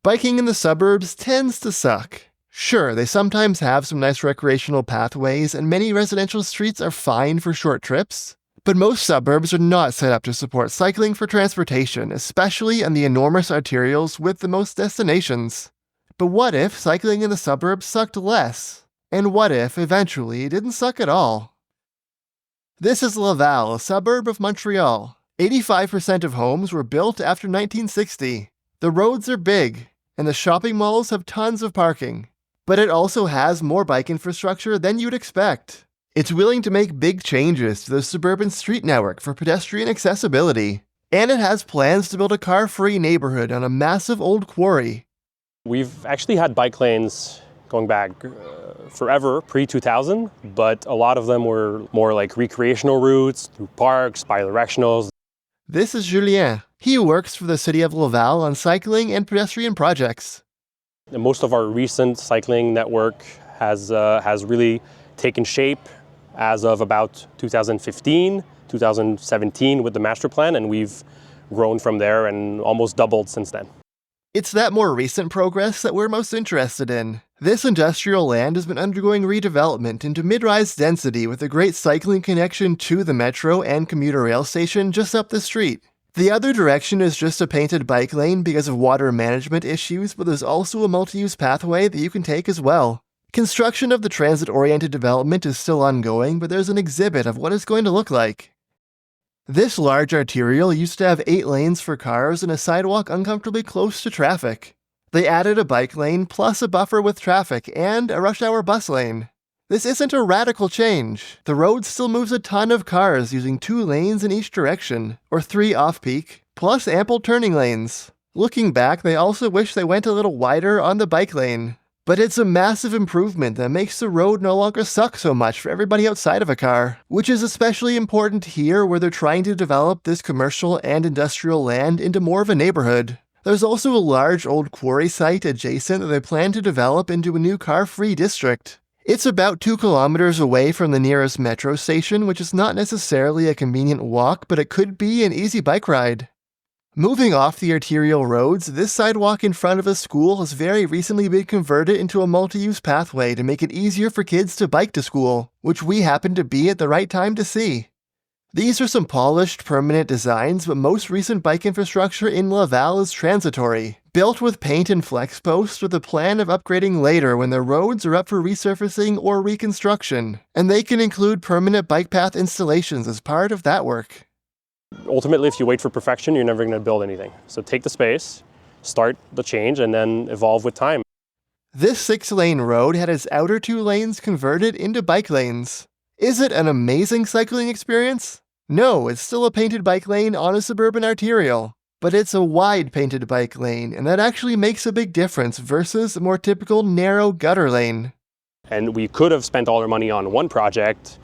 Biking in the suburbs tends to suck. Sure, they sometimes have some nice recreational pathways, and many residential streets are fine for short trips, but most suburbs are not set up to support cycling for transportation, especially on the enormous arterials with the most destinations. But what if cycling in the suburbs sucked less? And what if, eventually, it didn't suck at all? This is Laval, a suburb of Montreal. 85% of homes were built after 1960. The roads are big, and the shopping malls have tons of parking. But it also has more bike infrastructure than you'd expect. It's willing to make big changes to the suburban street network for pedestrian accessibility. And it has plans to build a car-free neighborhood on a massive old quarry. We've actually had bike lanes going back forever, pre-2000, but a lot of them were more like recreational routes, through parks, bidirectionals. This is Julien. He works for the city of Laval on cycling and pedestrian projects. Most of our recent cycling network has really taken shape as of about 2015, 2017 with the master plan, and we've grown from there and almost doubled since then. It's that more recent progress that we're most interested in. This industrial land has been undergoing redevelopment into mid-rise density with a great cycling connection to the metro and commuter rail station just up the street. The other direction is just a painted bike lane because of water management issues, but there's also a multi-use pathway that you can take as well. Construction of the transit-oriented development is still ongoing, but there's an exhibit of what it's going to look like. This large arterial used to have 8 lanes for cars and a sidewalk uncomfortably close to traffic. They added a bike lane plus a buffer with traffic and a rush hour bus lane. This isn't a radical change. The road still moves a ton of cars using 2 lanes in each direction, or 3 off-peak, plus ample turning lanes. Looking back, they also wish they went a little wider on the bike lane. But it's a massive improvement that makes the road no longer suck so much for everybody outside of a car, which is especially important here where they're trying to develop this commercial and industrial land into more of a neighborhood. There's also a large old quarry site adjacent that they plan to develop into a new car-free district. It's about 2 kilometers away from the nearest metro station, which is not necessarily a convenient walk, but it could be an easy bike ride. Moving off the arterial roads, this sidewalk in front of a school has very recently been converted into a multi-use pathway to make it easier for kids to bike to school, which we happen to be at the right time to see. These are some polished, permanent designs, but most recent bike infrastructure in Laval is transitory, built with paint and flex posts with a plan of upgrading later when the roads are up for resurfacing or reconstruction, and they can include permanent bike path installations as part of that work. Ultimately, if you wait for perfection, you're never going to build anything. So take the space, start the change, and then evolve with time. This 6-lane road had its outer 2 lanes converted into bike lanes. Is it an amazing cycling experience? No, it's still a painted bike lane on a suburban arterial. But it's a wide painted bike lane, and that actually makes a big difference versus a more typical narrow gutter lane. And we could have spent all our money on one project,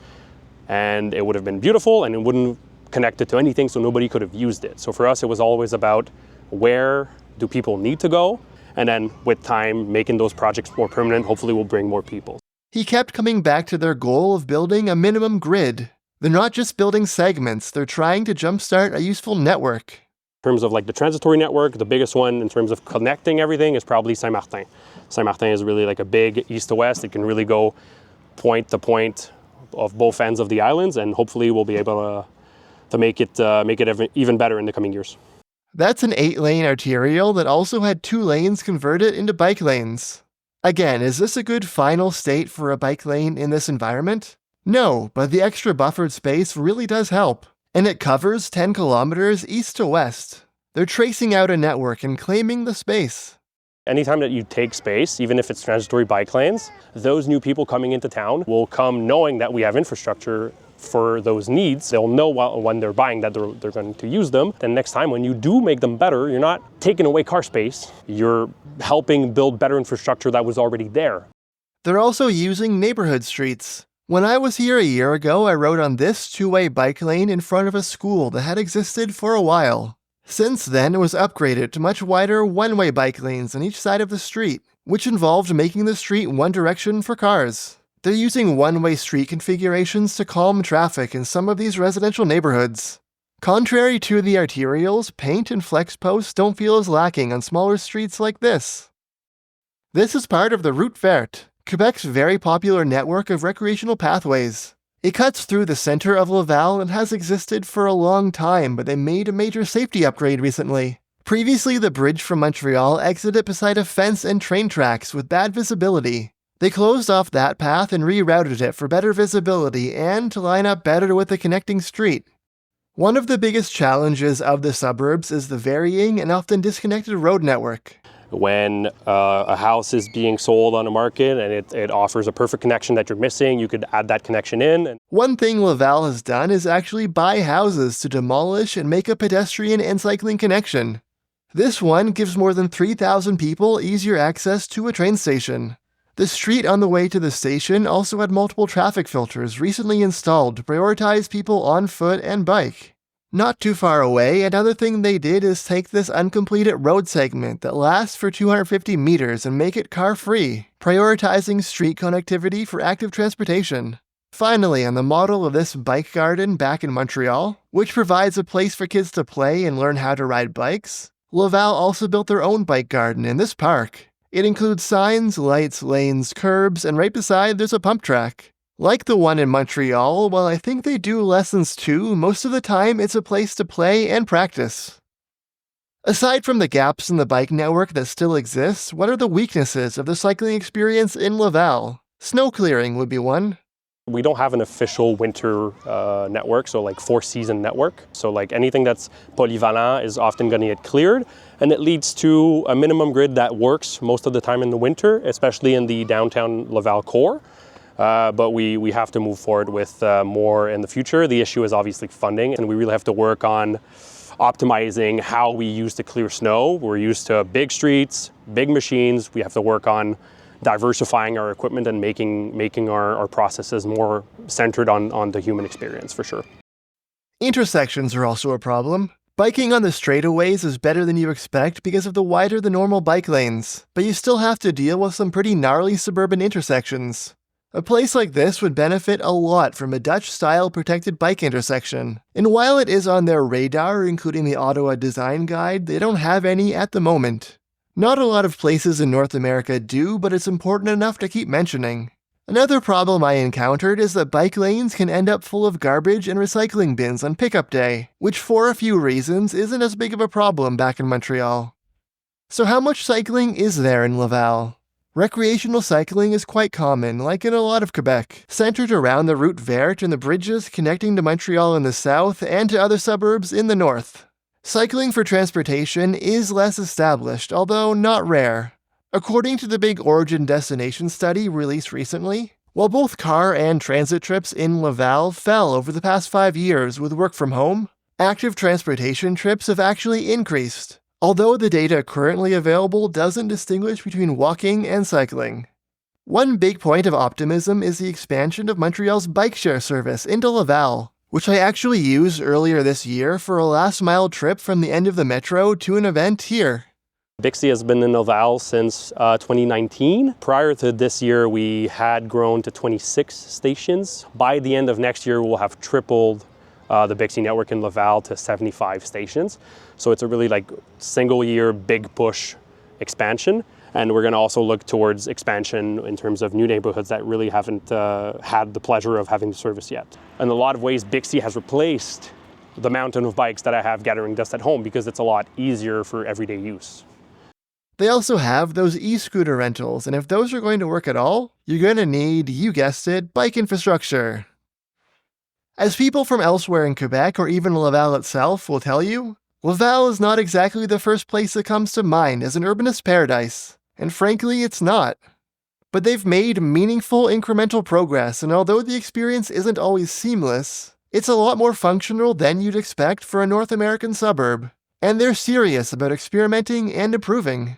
and it would have been beautiful, and it wouldn't connected to anything, so nobody could have used it. So for us, it was always about where do people need to go, and then with time, making those projects more permanent hopefully will bring more people. He kept coming back to their goal of building a minimum grid. They're not just building segments, they're trying to jumpstart a useful network. In terms of like the transitory network, the biggest one in terms of connecting everything is probably Saint-Martin. Saint-Martin is really like a big east to west. It can really go point to point of both ends of the islands, and hopefully we'll be able to make it even better in the coming years. That's an 8-lane arterial that also had 2 lanes converted into bike lanes. Again, is this a good final state for a bike lane in this environment? No, but the extra buffered space really does help. And it covers 10 kilometers east to west. They're tracing out a network and claiming the space. Anytime that you take space, even if it's transitory bike lanes, those new people coming into town will come knowing that we have infrastructure for those needs. They'll know when they're buying that they're going to use them. And next time when you do make them better, you're not taking away car space. You're helping build better infrastructure that was already there. They're also using neighborhood streets. When I was here a year ago, I rode on this 2-way bike lane in front of a school that had existed for a while. Since then, it was upgraded to much wider 1-way bike lanes on each side of the street, which involved making the street one direction for cars. They're using 1-way street configurations to calm traffic in some of these residential neighborhoods. Contrary to the arterials, paint and flex posts don't feel as lacking on smaller streets like this. This is part of the Route Verte, Quebec's very popular network of recreational pathways. It cuts through the center of Laval and has existed for a long time, but they made a major safety upgrade recently. Previously, the bridge from Montreal exited beside a fence and train tracks with bad visibility. They closed off that path and rerouted it for better visibility and to line up better with the connecting street. One of the biggest challenges of the suburbs is the varying and often disconnected road network. When a house is being sold on the market and it offers a perfect connection that you're missing, you could add that connection in. One thing Laval has done is actually buy houses to demolish and make a pedestrian and cycling connection. This one gives more than 3,000 people easier access to a train station. The street on the way to the station also had multiple traffic filters recently installed to prioritize people on foot and bike. Not too far away, another thing they did is take this uncompleted road segment that lasts for 250 meters and make it car-free, prioritizing street connectivity for active transportation. Finally, on the model of this bike garden back in Montreal, which provides a place for kids to play and learn how to ride bikes, Laval also built their own bike garden in this park. It includes signs, lights, lanes, curbs, and right beside there's a pump track. Like the one in Montreal, while I think they do lessons too, most of the time it's a place to play and practice. Aside from the gaps in the bike network that still exists, what are the weaknesses of the cycling experience in Laval? Snow clearing would be one. We don't have an official winter network, so like four-season network. So like anything that's polyvalent is often going to get cleared, and it leads to a minimum grid that works most of the time in the winter, especially in the downtown Laval core. But we have to move forward with more in the future. The issue is obviously funding, and we really have to work on optimizing how we use to clear snow. We're used to big streets, big machines. We have to work on diversifying our equipment and making our processes more centered on the human experience, for sure. Intersections are also a problem. Biking on the straightaways is better than you expect because of the wider than normal bike lanes, but you still have to deal with some pretty gnarly suburban intersections. A place like this would benefit a lot from a Dutch-style protected bike intersection, and while it is on their radar, including the Ottawa Design Guide, they don't have any at the moment. Not a lot of places in North America do, but it's important enough to keep mentioning. Another problem I encountered is that bike lanes can end up full of garbage and recycling bins on pickup day, which for a few reasons isn't as big of a problem back in Montreal. So how much cycling is there in Laval? Recreational cycling is quite common, like in a lot of Quebec, centered around the Route Verte and the bridges connecting to Montreal in the south and to other suburbs in the north. Cycling for transportation is less established, although not rare. According to the big Origin Destination study released recently, while both car and transit trips in Laval fell over the past 5 years with work from home, active transportation trips have actually increased, although the data currently available doesn't distinguish between walking and cycling. One big point of optimism is the expansion of Montreal's bike share service into Laval, which I actually used earlier this year for a last-mile trip from the end of the metro to an event here. Bixi has been in Laval since 2019. Prior to this year, we had grown to 26 stations. By the end of next year, we'll have tripled the Bixi network in Laval to 75 stations. So it's a really single-year big push expansion. And we're going to also look towards expansion in terms of new neighborhoods that really haven't had the pleasure of having the service yet. In a lot of ways, Bixi has replaced the mountain of bikes that I have gathering dust at home because it's a lot easier for everyday use. They also have those e-scooter rentals, and if those are going to work at all, you're going to need, you guessed it, bike infrastructure. As people from elsewhere in Quebec or even Laval itself will tell you, Laval is not exactly the first place that comes to mind as an urbanist paradise. And frankly, it's not. But they've made meaningful incremental progress, and although the experience isn't always seamless, it's a lot more functional than you'd expect for a North American suburb. And they're serious about experimenting and improving.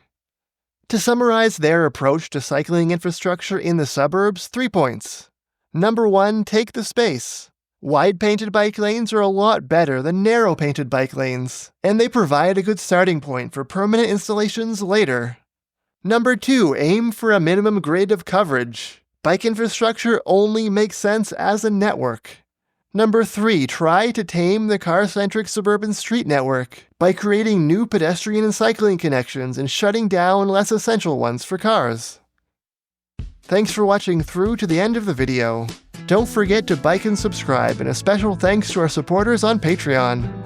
To summarize their approach to cycling infrastructure in the suburbs, 3 points. Number 1, take the space. Wide painted bike lanes are a lot better than narrow painted bike lanes, and they provide a good starting point for permanent installations later. Number 2, aim for a minimum grid of coverage. Bike infrastructure only makes sense as a network. Number 3, try to tame the car-centric suburban street network by creating new pedestrian and cycling connections and shutting down less essential ones for cars. Thanks for watching through to the end of the video. Don't forget to like and subscribe, and a special thanks to our supporters on Patreon.